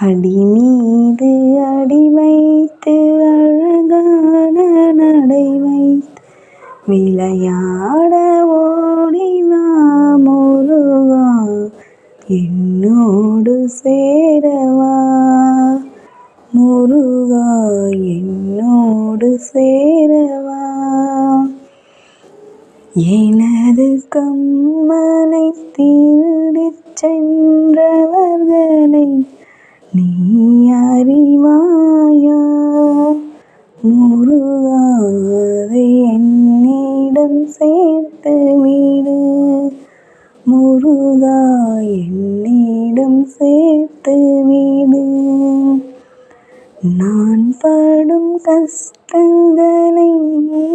அடி மீது அடி வைத்து அழகான நடை வைத்து விளையாட ஓடிவா முருகா, என்னோடு சேரவா முருகா, என்னோடு சேரவா. எனது கம்மலை திருடிச் சென்றவர்களை நீ அறிவாயா முருகா, அதை என்னிடம் சேர்த்து விடு முருகா, என்னிடம் சேர்த்து விடு. நான் படும் கஷ்டங்களை நீ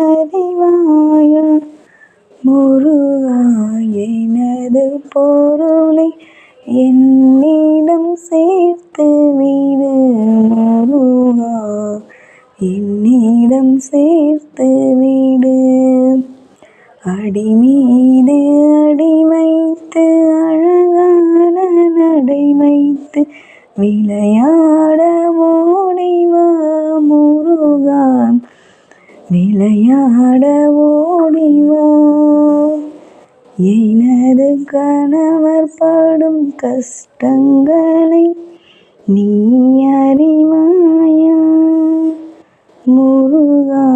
அறிவாயா முருகா, எனது பொருளை என்னிடம் சேர்த்து விடு முருகா, என்னிடம் சேர்த்து விடு. அடி மீது அடி வைத்து அழகான நடை வைத்து விளையாட ஓடிவா முருகா, விளையாட ஓடிவா. எனது கணவர் படும் கஷ்டங்களை நீ அறிவாயா முருகா,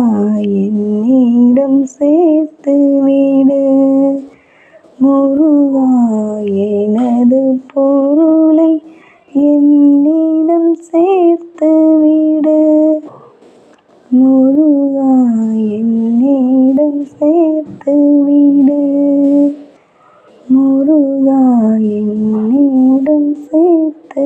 என்னிடம் சேர்த்து விடு முருகா, எனது பொருளை என்னிடம் சேர்த்து விடு முருகா, என்னிடம் சேர்த்து விடு முருகா, என்னிடம் சேர்த்து